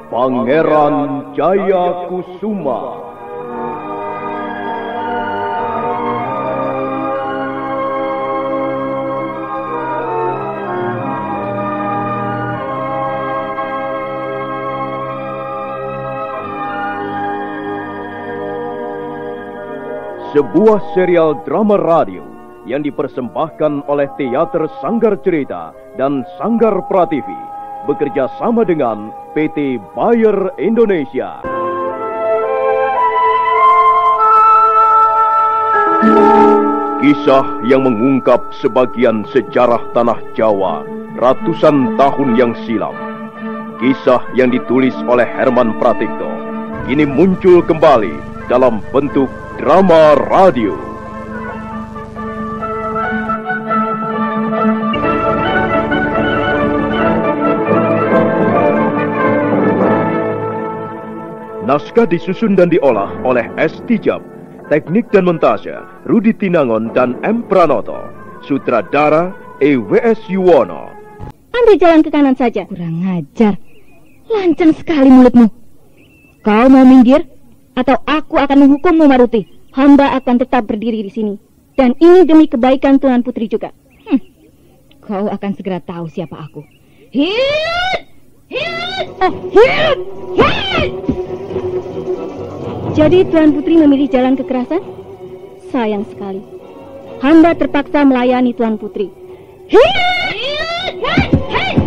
Pangeran Jayakusuma. Sebuah serial drama radio yang dipersembahkan oleh Teater Sanggar Cerita dan Sanggar Prativi bekerja sama dengan PT Bayer Indonesia. Kisah yang mengungkap sebagian sejarah tanah Jawa ratusan tahun yang silam. Kisah yang ditulis oleh Herman Pratikto kini muncul kembali dalam bentuk drama radio. Naskah disusun dan diolah oleh S. Tijab, teknik dan montase Rudi Tinangon dan M. Pranoto, sutradara E.W.S. Yuwono. Ambil jalan ke kanan saja. Kurang ajar, lancang sekali mulutmu. Kau mau minggir atau aku akan menghukummu, Maruti? Hamba akan tetap berdiri di sini, dan ini demi kebaikan Tuan Putri juga. Kau akan segera tahu siapa aku. Hit! Hit! Hit! Hit! Jadi Tuan Putri memilih jalan kekerasan? Sayang sekali. Hamba terpaksa melayani Tuan Putri. Hit! Hit! Hit! Hit!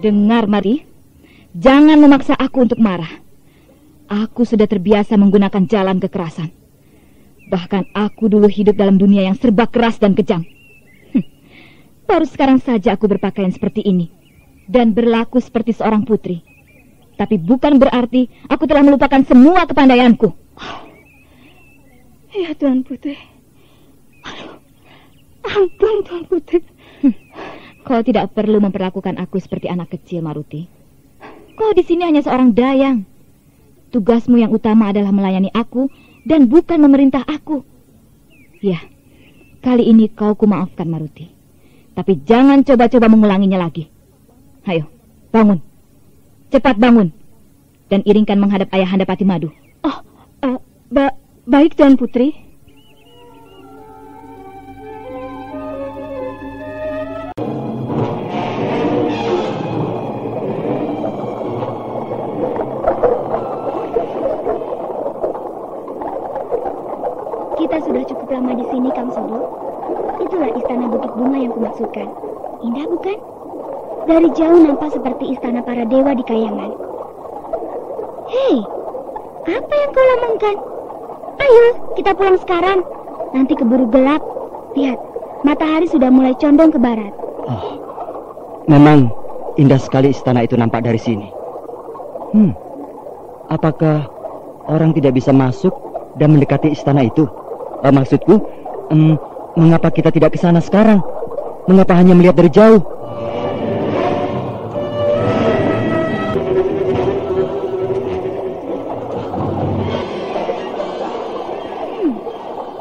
Dengar, Mari. Jangan memaksa aku untuk marah. Aku sudah terbiasa menggunakan jalan kekerasan. Bahkan aku dulu hidup dalam dunia yang serba keras dan kejam. Baru sekarang saja aku berpakaian seperti ini dan berlaku seperti seorang putri. Tapi bukan berarti aku telah melupakan semua kepandaianku. Ya Tuan Putri. Ampun Tuan Putri. Kau tidak perlu memperlakukan aku seperti anak kecil, Maruti. Kau di sini hanya seorang dayang. Tugasmu yang utama adalah melayani aku dan bukan memerintah aku. Ya, kali ini kau kumaafkan, Maruti. Tapi jangan coba-coba mengulanginya lagi. Ayo, bangun. Cepat bangun. Dan iringkan menghadap Ayahanda Patimadu. Baik Tuan Putri. Kita sudah cukup lama di sini, Kang Sodok. Itulah istana Bukit Bunga yang kumaksudkan. Indah bukan? Dari jauh nampak seperti istana para dewa di kayangan. Hei, apa yang kau lamangkan? Ayo, kita pulang sekarang. Nanti keburu gelap. Lihat, matahari sudah mulai condong ke barat. Memang indah sekali istana itu nampak dari sini. Apakah orang tidak bisa masuk dan mendekati istana itu? Maksudku, mengapa kita tidak ke sana sekarang? Mengapa hanya melihat dari jauh?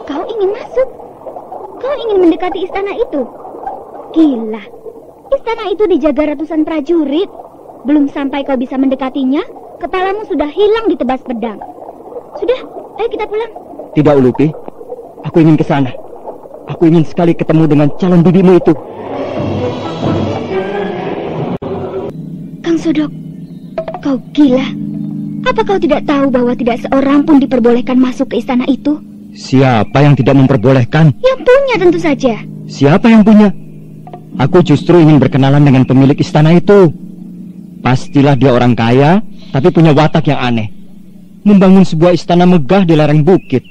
Kau ingin masuk? Kau ingin mendekati istana itu? Gila, istana itu dijaga ratusan prajurit. Belum sampai kau bisa mendekatinya, kepalamu sudah hilang ditebas pedang. Sudah, ayo kita pulang. Tidak, Ulupi. Aku ingin ke sana. Aku ingin sekali ketemu dengan calon bibimu itu. Kang Sodok, kau gila. Apa kau tidak tahu bahwa tidak seorang pun diperbolehkan masuk ke istana itu? Siapa yang tidak memperbolehkan? Yang punya tentu saja. Siapa yang punya? Aku justru ingin berkenalan dengan pemilik istana itu. Pastilah dia orang kaya, tapi punya watak yang aneh. Membangun sebuah istana megah di lereng bukit,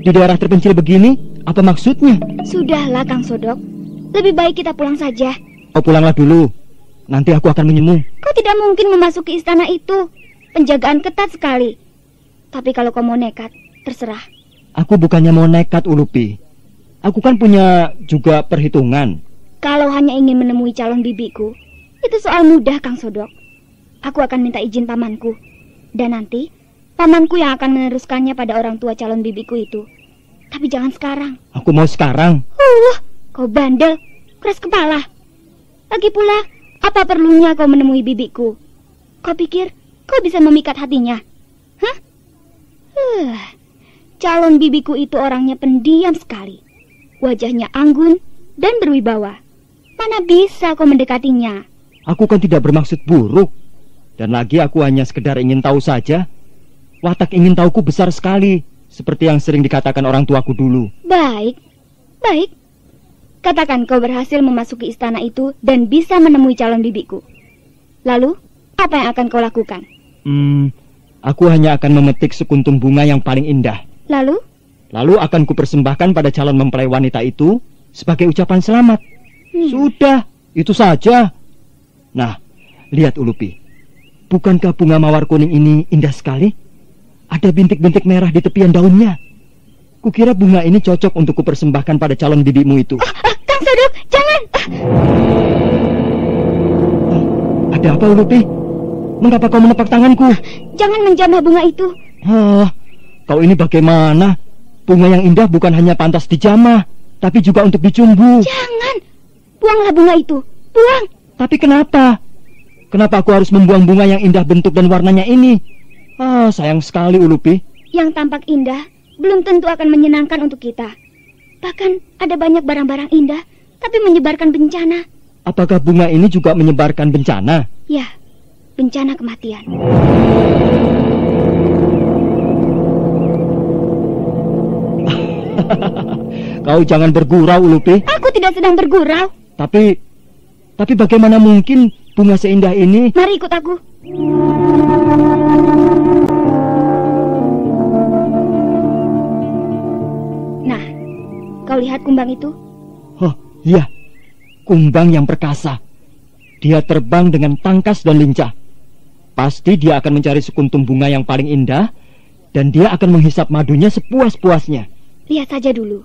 di daerah terpencil begini, apa maksudnya? Sudahlah, Kang Sodok. Lebih baik kita pulang saja. Oh, pulanglah dulu. Nanti aku akan menyemu. Kau tidak mungkin memasuki istana itu. Penjagaan ketat sekali. Tapi kalau kau mau nekat, terserah. Aku bukannya mau nekat, Ulupi. Aku kan punya juga perhitungan. Kalau hanya ingin menemui calon bibiku, itu soal mudah, Kang Sodok. Aku akan minta izin pamanku. Dan nanti, pamanku yang akan meneruskannya pada orang tua calon bibiku itu. Tapi jangan sekarang. Aku mau sekarang. Kau bandel, keras kepala. Lagi pula, apa perlunya kau menemui bibiku? Kau pikir kau bisa memikat hatinya? Hah? Calon bibiku itu orangnya pendiam sekali. Wajahnya anggun dan berwibawa. Mana bisa kau mendekatinya? Aku kan tidak bermaksud buruk. Dan lagi aku hanya sekedar ingin tahu saja. Watak ingin tahuku besar sekali, seperti yang sering dikatakan orang tuaku dulu. Baik. Katakan kau berhasil memasuki istana itu dan bisa menemui calon bibiku. Lalu, apa yang akan kau lakukan? Aku hanya akan memetik sekuntum bunga yang paling indah. Lalu? Lalu akan kupersembahkan pada calon mempelai wanita itu sebagai ucapan selamat. Sudah, itu saja. Nah, lihat Ulupi. Bukankah bunga mawar kuning ini indah sekali? Ada bintik-bintik merah di tepian daunnya. Kukira bunga ini cocok untuk kupersembahkan pada calon bibimu itu. Kang Sodok, jangan! Ada apa, Ulupi? Mengapa kau menepak tanganku? Jangan menjamah bunga itu. Kau ini bagaimana? Bunga yang indah bukan hanya pantas dijamah, tapi juga untuk dicumbu. Jangan! Buanglah bunga itu. Buang! Tapi kenapa? Kenapa aku harus membuang bunga yang indah bentuk dan warnanya ini? Sayang sekali, Ulupi. Yang tampak indah belum tentu akan menyenangkan untuk kita. Bahkan ada banyak barang-barang indah, tapi menyebarkan bencana. Apakah bunga ini juga menyebarkan bencana? Ya, bencana kematian. Kau jangan bergurau, Ulupi. Aku tidak sedang bergurau. Tapi bagaimana mungkin bunga seindah ini? Mari ikut aku. Nah, kau lihat kumbang itu? Oh, iya. Kumbang yang perkasa. Dia terbang dengan tangkas dan lincah. Pasti dia akan mencari sekuntum bunga yang paling indah, dan dia akan menghisap madunya sepuas-puasnya. Lihat saja dulu.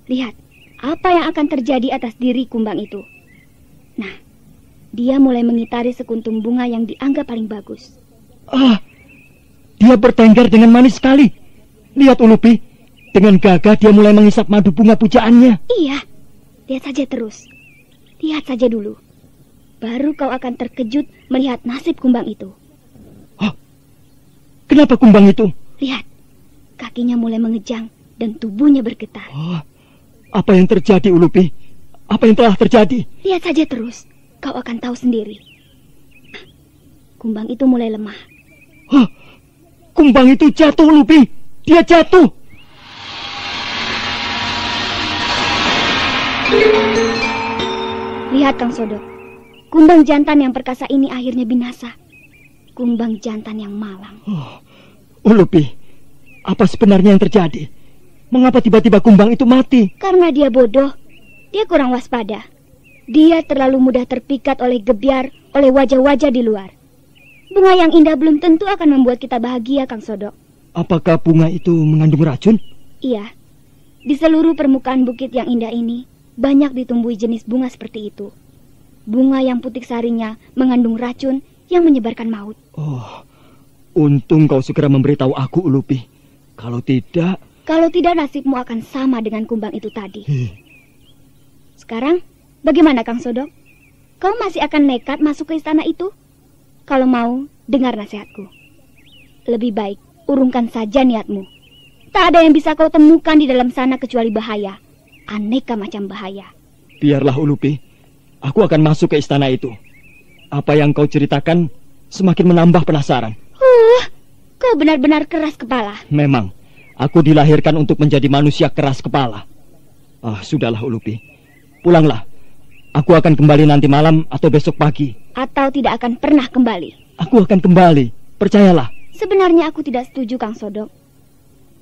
Lihat, apa yang akan terjadi atas diri kumbang itu. Nah, dia mulai mengitari sekuntum bunga yang dianggap paling bagus. Dia bertengger dengan manis sekali. Lihat, Ulupi. Dengan gagah dia mulai menghisap madu bunga pujaannya. Iya, lihat saja terus. Lihat saja dulu. Baru kau akan terkejut melihat nasib kumbang itu. Kenapa kumbang itu? Lihat, kakinya mulai mengejang dan tubuhnya bergetar. Apa yang terjadi, Ulupi? Apa yang telah terjadi? Lihat saja terus, kau akan tahu sendiri. Kumbang itu mulai lemah. Kumbang itu jatuh, Ulupi. Dia jatuh. Lihat, Kang Sodok. Kumbang jantan yang perkasa ini akhirnya binasa. Kumbang jantan yang malang. Ulupi, apa sebenarnya yang terjadi? Mengapa tiba-tiba kumbang itu mati? Karena dia bodoh. Dia kurang waspada. Dia terlalu mudah terpikat oleh gebyar, oleh wajah-wajah di luar. Bunga yang indah belum tentu akan membuat kita bahagia, Kang Sodok. Apakah bunga itu mengandung racun? Iya. Di seluruh permukaan bukit yang indah ini, banyak ditumbuhi jenis bunga seperti itu. Bunga yang putik sarinya mengandung racun yang menyebarkan maut. Untung kau segera memberitahu aku, Ulupi. Kalau tidak nasibmu akan sama dengan kumbang itu tadi. Sekarang, bagaimana, Kang Sodok? Kau masih akan nekat masuk ke istana itu? Kalau mau, dengar nasihatku. Lebih baik, urungkan saja niatmu. Tak ada yang bisa kau temukan di dalam sana kecuali bahaya. Aneka macam bahaya. Biarlah, Ulupi. Aku akan masuk ke istana itu. Apa yang kau ceritakan semakin menambah penasaran. Kau benar-benar keras kepala. Memang, aku dilahirkan untuk menjadi manusia keras kepala. Sudahlah, Ulupi. Pulanglah. Aku akan kembali nanti malam atau besok pagi. Atau tidak akan pernah kembali? Aku akan kembali, percayalah. Sebenarnya aku tidak setuju, Kang Sodok.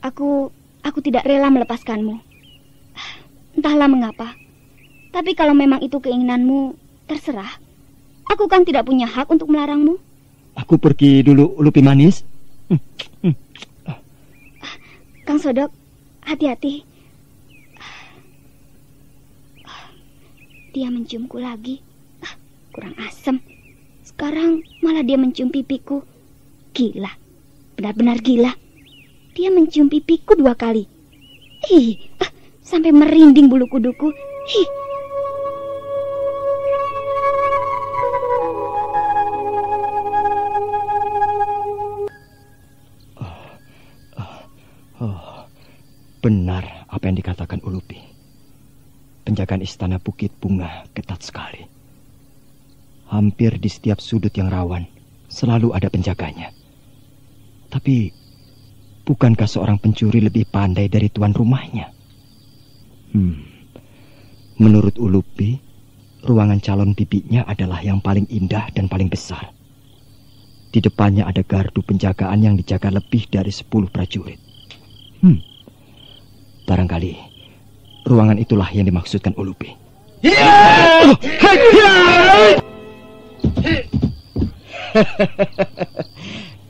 Aku tidak rela melepaskanmu. Entahlah mengapa. Tapi kalau memang itu keinginanmu, terserah. Aku kan tidak punya hak untuk melarangmu. Aku pergi dulu, Lupi manis. Kang Sodok, hati-hati. Dia menciumku lagi. Kurang asem. Sekarang malah dia mencium pipiku. Gila. Benar-benar gila. Dia mencium pipiku 2 kali. Sampai merinding bulu kuduku. Benar apa yang dikatakan Ulupi. Penjagaan istana Bukit Bunga ketat sekali. Hampir di setiap sudut yang rawan selalu ada penjaganya. Tapi bukankah seorang pencuri lebih pandai dari tuan rumahnya? Menurut Ulupi, ruangan calon bibinya adalah yang paling indah dan paling besar. Di depannya ada gardu penjagaan yang dijaga lebih dari 10 prajurit. Barangkali ruangan itulah yang dimaksudkan Ulupi.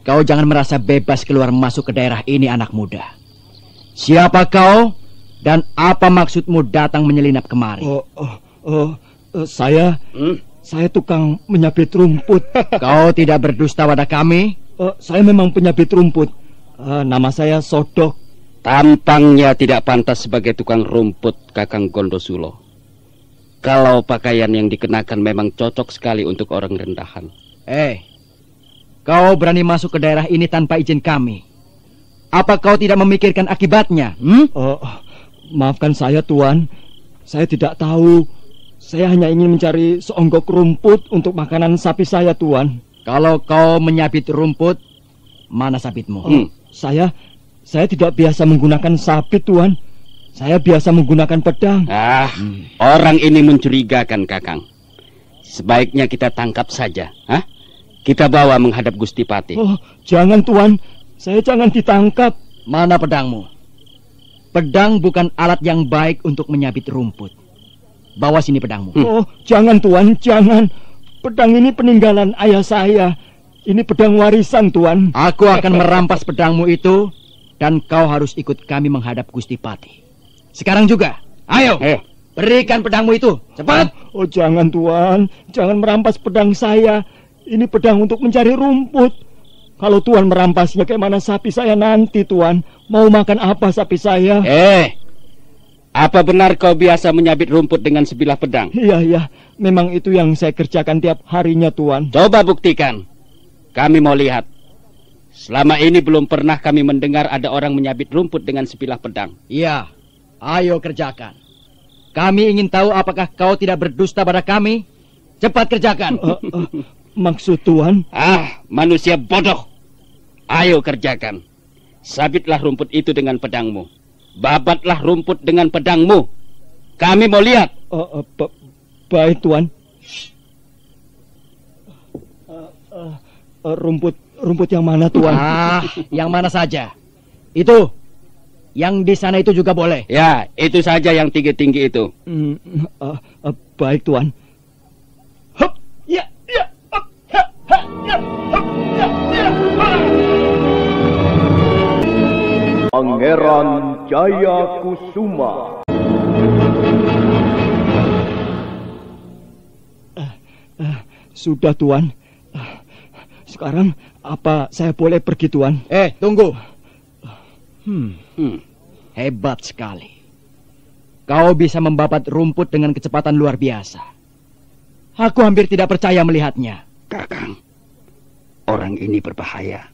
Kau jangan merasa bebas keluar masuk ke daerah ini, anak muda. Siapa kau dan apa maksudmu datang menyelinap kemari? Saya tukang menyabit rumput. Kau tidak berdusta pada kami? Saya memang penyabit rumput. Nama saya Sodok. Tampangnya tidak pantas sebagai tukang rumput, Kakang Gondosulo. Kalau pakaian yang dikenakan memang cocok sekali untuk orang rendahan. Kau berani masuk ke daerah ini tanpa izin kami. Apa kau tidak memikirkan akibatnya? Maafkan saya, Tuan. Saya tidak tahu. Saya hanya ingin mencari seonggok rumput untuk makanan sapi saya, Tuan. Kalau kau menyabit rumput, mana sabitmu? Saya tidak biasa menggunakan sabit, Tuan. Saya biasa menggunakan pedang. Orang ini mencurigakan, Kakang. Sebaiknya kita tangkap saja. Kita bawa menghadap Gusti Patih. Jangan, Tuan. Saya jangan ditangkap. Mana pedangmu? Pedang bukan alat yang baik untuk menyabit rumput. Bawa sini pedangmu. Jangan, Tuan, jangan. Pedang ini peninggalan ayah saya. Ini pedang warisan, Tuan. Aku akan merampas pedangmu itu, dan kau harus ikut kami menghadap Gusti Patih. Sekarang juga. Ayo, berikan pedangmu itu. Cepat. Jangan, Tuan. Jangan merampas pedang saya. Ini pedang untuk mencari rumput. Kalau Tuan merampasnya, kayak mana sapi saya nanti, Tuan? Mau makan apa sapi saya? Apa benar kau biasa menyabit rumput dengan sebilah pedang? Iya. Memang itu yang saya kerjakan tiap harinya, Tuan. Coba buktikan. Kami mau lihat. Selama ini belum pernah kami mendengar ada orang menyabit rumput dengan sebilah pedang. Iya, ayo kerjakan. Kami ingin tahu apakah kau tidak berdusta pada kami. Cepat kerjakan. Maksud Tuan? Manusia bodoh. Ayo kerjakan. Sabitlah rumput itu dengan pedangmu. Babatlah rumput dengan pedangmu. Kami mau lihat. Baik, Tuan. Rumput yang mana, Tuan? Yang mana saja. Itu. Yang di sana itu juga boleh. Ya, itu saja yang tinggi-tinggi itu. Baik, Tuan. Pangeran Jaya Kusuma. Sudah, Tuan. Sekarang apa saya boleh pergi, Tuan? Tunggu. Hebat sekali. Kau bisa membabat rumput dengan kecepatan luar biasa. Aku hampir tidak percaya melihatnya. Kakang, orang ini berbahaya.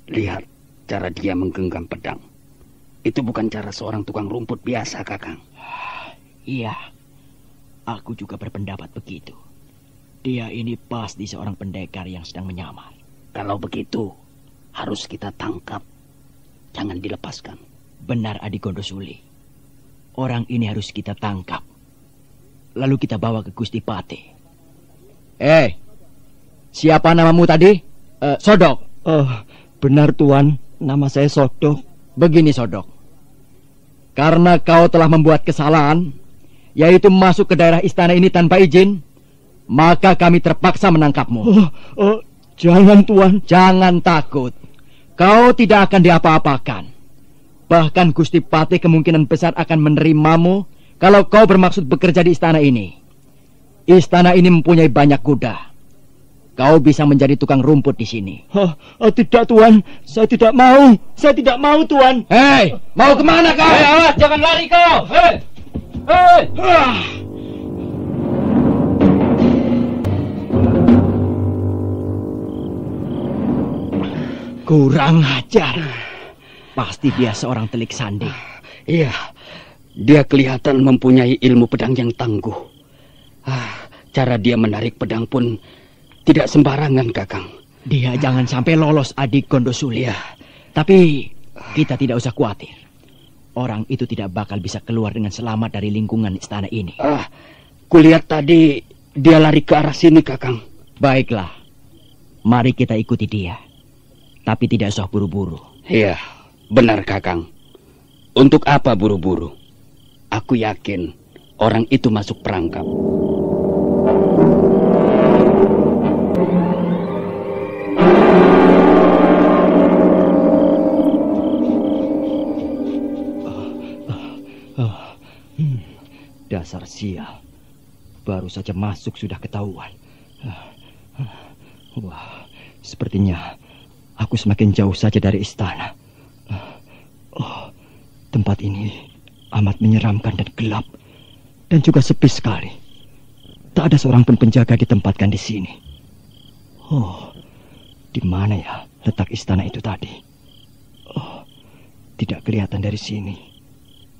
Lihat cara dia menggenggam pedang. Itu bukan cara seorang tukang rumput biasa, Kakang. Iya, aku juga berpendapat begitu. Dia ini pasti seorang pendekar yang sedang menyamar. Kalau begitu, harus kita tangkap. Jangan dilepaskan. Benar, Adi Gondosuli. Orang ini harus kita tangkap. lalu kita bawa ke Gusti Patih. Siapa namamu tadi? Sodok. Benar Tuan, nama saya Sodok. Begini Sodok, karena kau telah membuat kesalahan, yaitu masuk ke daerah istana ini tanpa izin, maka kami terpaksa menangkapmu. Jangan Tuan. Jangan takut, kau tidak akan diapa-apakan. Bahkan Gusti Patih kemungkinan besar akan menerimamu kalau kau bermaksud bekerja di istana ini. Istana ini mempunyai banyak kuda. Kau bisa menjadi tukang rumput di sini. Tidak Tuan, saya tidak mau. Saya tidak mau Tuan. Hei, mau kemana kau? Awas, jangan lari kau. Kurang ajar. Pasti dia seorang telik sandi. Iya, dia kelihatan mempunyai ilmu pedang yang tangguh. Cara dia menarik pedang pun tidak sembarangan, Kakang. Dia jangan sampai lolos adik Gondosuli. Iya. Tapi kita tidak usah khawatir. Orang itu tidak bakal bisa keluar dengan selamat dari lingkungan istana ini. Kulihat tadi dia lari ke arah sini, Kakang. Baiklah, mari kita ikuti dia. Tapi tidak usah buru-buru. Iya, benar Kakang. Untuk apa buru-buru? Aku yakin orang itu masuk perangkap. Dasar sial. Baru saja masuk sudah ketahuan. Wah, sepertinya aku semakin jauh saja dari istana. Tempat ini amat menyeramkan dan gelap, dan juga sepi sekali. Tak ada seorang pun penjaga ditempatkan di sini. Di mana ya letak istana itu tadi? Tidak kelihatan dari sini.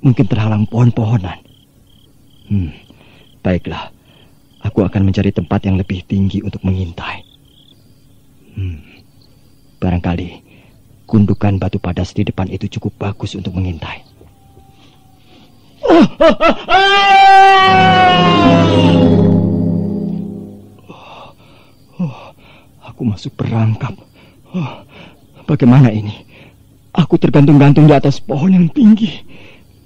Mungkin terhalang pohon-pohonan. Baiklah, aku akan mencari tempat yang lebih tinggi untuk mengintai. Barangkali gundukan batu padas di depan itu cukup bagus untuk mengintai. Aku masuk perangkap. Bagaimana ini? Aku tergantung-gantung di atas pohon yang tinggi,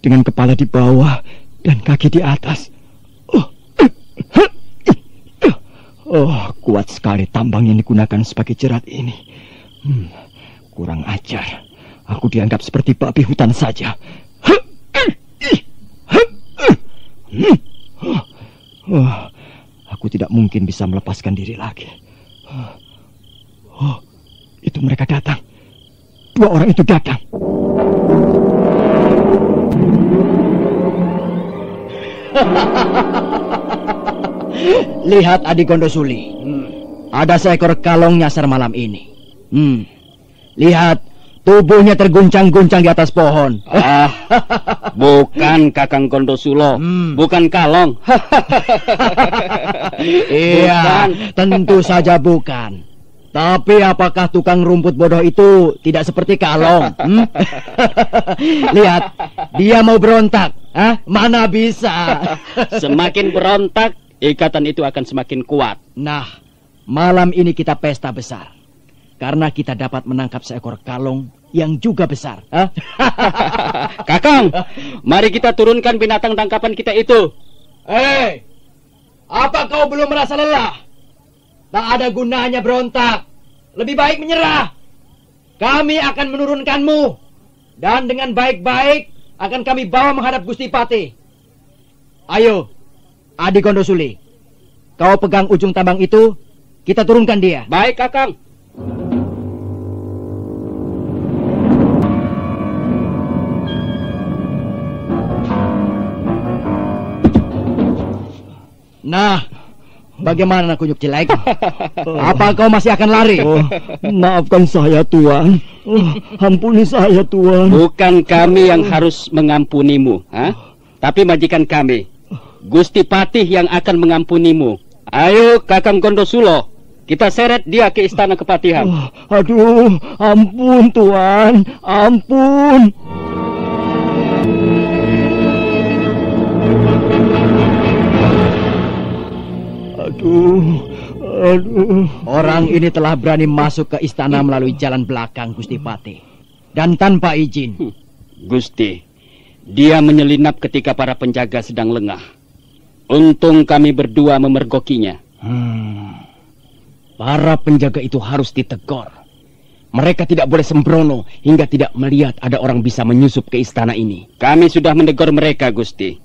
dengan kepala di bawah dan kaki di atas. Kuat sekali tambang yang digunakan sebagai jerat ini. Kurang ajar. Aku dianggap seperti babi hutan saja. Aku tidak mungkin bisa melepaskan diri lagi. Itu mereka datang. Dua orang itu datang. Lihat adik Gondosuli. Ada seekor kalong nyasar malam ini. Lihat, tubuhnya terguncang-guncang di atas pohon. Bukan Kakang Gondosulo, bukan kalong. Iya, tentu saja bukan. Tapi apakah tukang rumput bodoh itu tidak seperti kalong? Lihat, dia mau berontak. Mana bisa. Semakin berontak, ikatan itu akan semakin kuat. Nah, malam ini kita pesta besar. Karena kita dapat menangkap seekor kalong yang juga besar. Kakang, mari kita turunkan binatang tangkapan kita itu. Apa kau belum merasa lelah? Tak ada gunanya berontak. Lebih baik menyerah. Kami akan menurunkanmu. Dan dengan baik-baik akan kami bawa menghadap Gusti Patih. Ayo, adik Gondosuli. Kau pegang ujung tambang itu, kita turunkan dia. Baik, Kakang. Nah, bagaimana kunyuk jelek? Apa kau masih akan lari? Maafkan saya Tuan. Ampuni saya Tuan. Bukan kami yang harus mengampunimu, tapi majikan kami, Gusti Patih yang akan mengampunimu. Ayo Kakang Gondosulo, kita seret dia ke istana kepatihan. Aduh, ampun Tuan, ampun. Aduh. Orang ini telah berani masuk ke istana melalui jalan belakang, Gusti Patih. Dan tanpa izin. Gusti, dia menyelinap ketika para penjaga sedang lengah. Untung kami berdua memergokinya. Para penjaga itu harus ditegur. Mereka tidak boleh sembrono hingga tidak melihat ada orang bisa menyusup ke istana ini. Kami sudah menegur mereka, Gusti.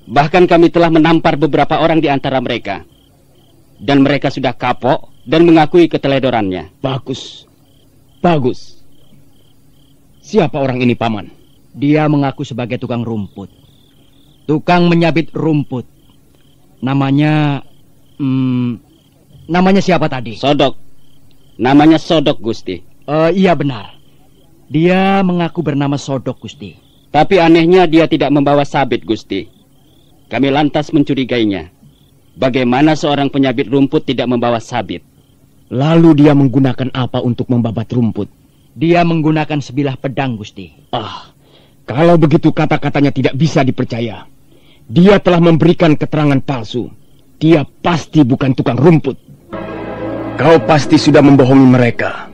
Bahkan kami telah menampar beberapa orang di antara mereka. Dan mereka sudah kapok dan mengakui keteledorannya. Bagus. Bagus. Siapa orang ini, Paman? Dia mengaku sebagai tukang rumput. Tukang menyabit rumput. Namanya siapa tadi? Sodok. Namanya Sodok, Gusti. Iya benar. Dia mengaku bernama Sodok, Gusti. Tapi anehnya dia tidak membawa sabit, Gusti. Kami lantas mencurigainya. Bagaimana seorang penyabit rumput tidak membawa sabit? Lalu dia menggunakan apa untuk membabat rumput? Dia menggunakan sebilah pedang, Gusti. Kalau begitu kata-katanya tidak bisa dipercaya. Dia telah memberikan keterangan palsu. Dia pasti bukan tukang rumput. Kau pasti sudah membohongi mereka.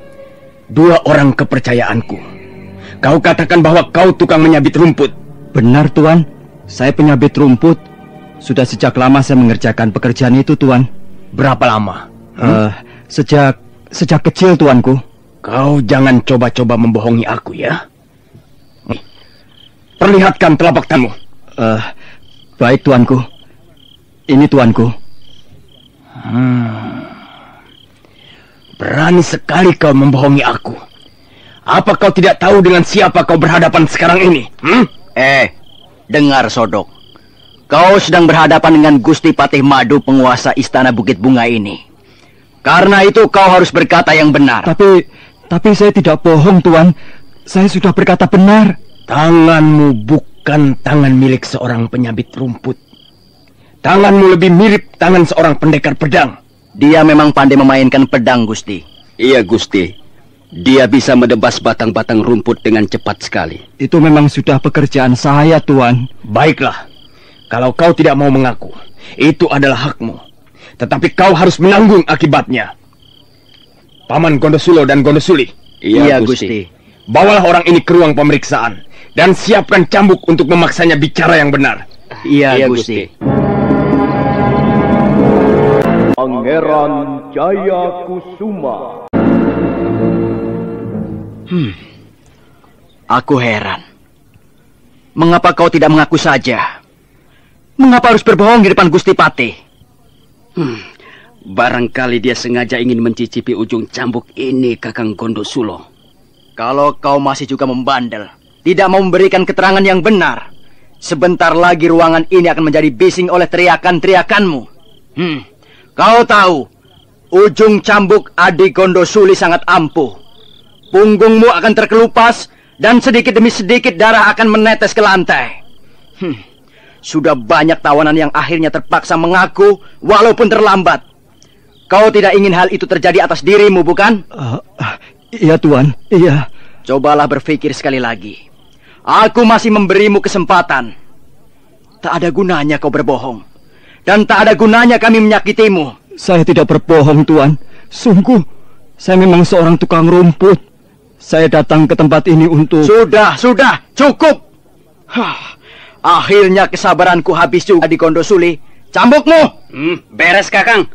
2 orang kepercayaanku. Kau katakan bahwa kau tukang menyabit rumput. Benar, Tuan. Saya penyabit rumput. Sudah sejak lama saya mengerjakan pekerjaan itu, Tuan. Berapa lama? Sejak kecil, Tuanku. Kau jangan coba-coba membohongi aku ya. Perlihatkan telapak tanganmu. Baik, Tuanku. Ini, Tuanku. Berani sekali kau membohongi aku. Apa kau tidak tahu dengan siapa kau berhadapan sekarang ini? Dengar, Sodok. Kau sedang berhadapan dengan Gusti Patih Madu, penguasa istana Bukit Bunga ini. Karena itu kau harus berkata yang benar. Tapi saya tidak bohong, Tuan. Saya sudah berkata benar. Tanganmu bukan tangan milik seorang penyabit rumput. Tanganmu lebih mirip tangan seorang pendekar pedang. Dia memang pandai memainkan pedang, Gusti. Iya, Gusti. Dia bisa menebas batang-batang rumput dengan cepat sekali. Itu memang sudah pekerjaan saya, Tuan. Baiklah. Kalau kau tidak mau mengaku, itu adalah hakmu. Tetapi kau harus menanggung akibatnya. Paman Gondosulo dan Gondosuli. Iya, Gusti. Bawalah orang ini ke ruang pemeriksaan. Dan siapkan cambuk untuk memaksanya bicara yang benar. Iya, Gusti. Pangeran Jaya Kusuma. Aku heran. Mengapa kau tidak mengaku saja? Mengapa harus berbohong di depan Gusti Patih? Barangkali dia sengaja ingin mencicipi ujung cambuk ini, Kakang Gondosulo. Kalau kau masih juga membandel, tidak mau memberikan keterangan yang benar, sebentar lagi ruangan ini akan menjadi bising oleh teriakan-teriakanmu. Kau tahu, ujung cambuk Adi Gondosuli sangat ampuh. Punggungmu akan terkelupas dan sedikit demi sedikit darah akan menetes ke lantai. Sudah banyak tawanan yang akhirnya terpaksa mengaku walaupun terlambat. Kau tidak ingin hal itu terjadi atas dirimu, bukan? Iya, Tuan. Iya. Cobalah berpikir sekali lagi. Aku masih memberimu kesempatan. Tak ada gunanya kau berbohong. Dan tak ada gunanya kami menyakitimu. Saya tidak berbohong, Tuan. Sungguh, saya memang seorang tukang rumput. Saya datang ke tempat ini untuk... Sudah, cukup. Akhirnya kesabaranku habis juga di Gondosuli. Cambukmu. Beres, Kakang.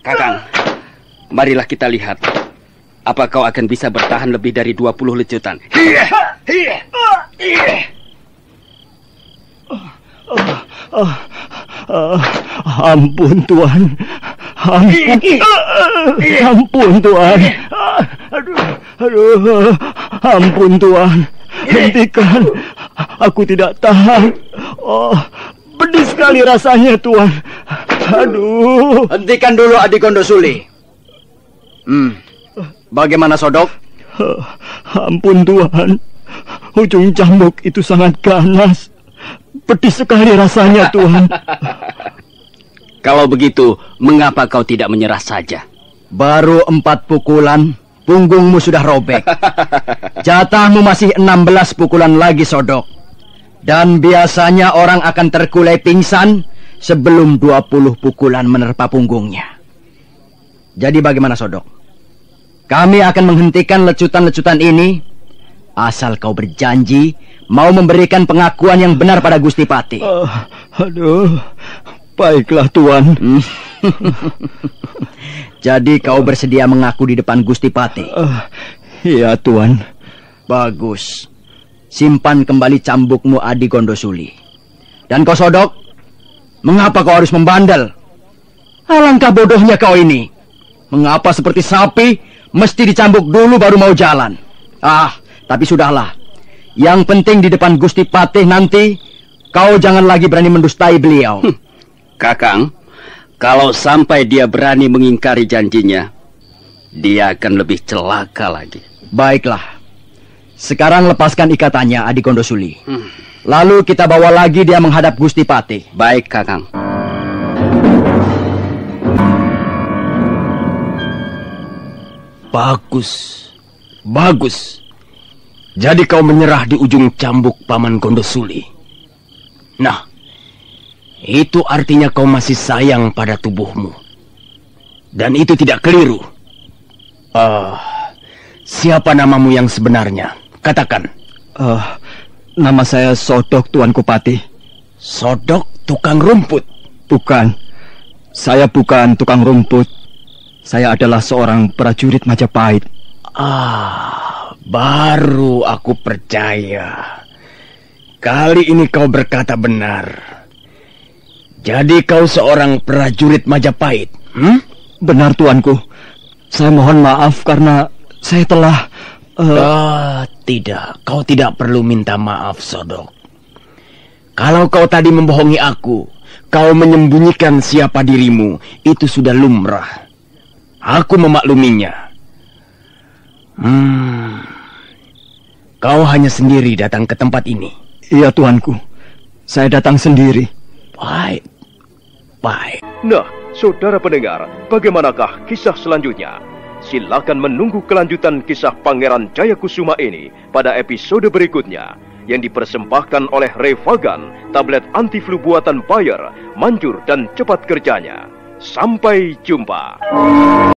Kakang, marilah kita lihat. Apa kau akan bisa bertahan lebih dari 20 lecutan? Ampun, Tuan. Ampun, Tuan. Aduh, ampun, Tuan. Hentikan. Aku tidak tahan. Pedih sekali rasanya, Tuan. Aduh. Hentikan dulu, Adi Gondosuli. Bagaimana, Sodok? Ampun, Tuan. Ujung cambuk itu sangat ganas. Pedih sekali rasanya, Tuan. Kalau begitu, mengapa kau tidak menyerah saja? Baru 4 pukulan, punggungmu sudah robek. Jatahmu masih 16 pukulan lagi, Sodok. Dan biasanya orang akan terkulai pingsan sebelum 20 pukulan menerpa punggungnya. Jadi bagaimana, Sodok? Kami akan menghentikan lecutan-lecutan ini asal kau berjanji mau memberikan pengakuan yang benar pada Gusti Patih. Aduh, baiklah Tuan. Jadi kau bersedia mengaku di depan Gusti Patih? Iya Tuan. Bagus. Simpan kembali cambukmu, Adi Gondosuli. Dan kau, Sodok, mengapa kau harus membandel? Alangkah bodohnya kau ini. Mengapa seperti sapi mesti dicambuk dulu baru mau jalan? Tapi sudahlah. Yang penting di depan Gusti Patih nanti kau jangan lagi berani mendustai beliau. Kakang, kalau sampai dia berani mengingkari janjinya, dia akan lebih celaka lagi. Baiklah. Sekarang lepaskan ikatannya, Adi Gondosuli. Lalu kita bawa lagi dia menghadap Gusti Patih. Baik, Kakang. Bagus. Bagus. Jadi kau menyerah di ujung cambuk Paman Gondosuli. Nah, itu artinya kau masih sayang pada tubuhmu. Dan itu tidak keliru. Siapa namamu yang sebenarnya? Katakan. Nama saya Sodok, Tuanku Patih. Sodok tukang rumput? Bukan. Saya bukan tukang rumput. Saya adalah seorang prajurit Majapahit. Baru aku percaya. Kali ini kau berkata benar. Jadi kau seorang prajurit Majapahit? Benar, Tuanku. Saya mohon maaf karena saya telah... Tidak. Kau tidak perlu minta maaf, Sodok. Kalau kau tadi membohongi aku, kau menyembunyikan siapa dirimu, itu sudah lumrah. Aku memakluminya. Kau hanya sendiri datang ke tempat ini? Iya, Tuanku. Saya datang sendiri. Baik. Nah, saudara pendengar, bagaimanakah kisah selanjutnya? Silakan menunggu kelanjutan kisah Pangeran Jayakusuma ini pada episode berikutnya yang dipersembahkan oleh Revagan, tablet anti-flu buatan Bayer, manjur dan cepat kerjanya. Sampai jumpa.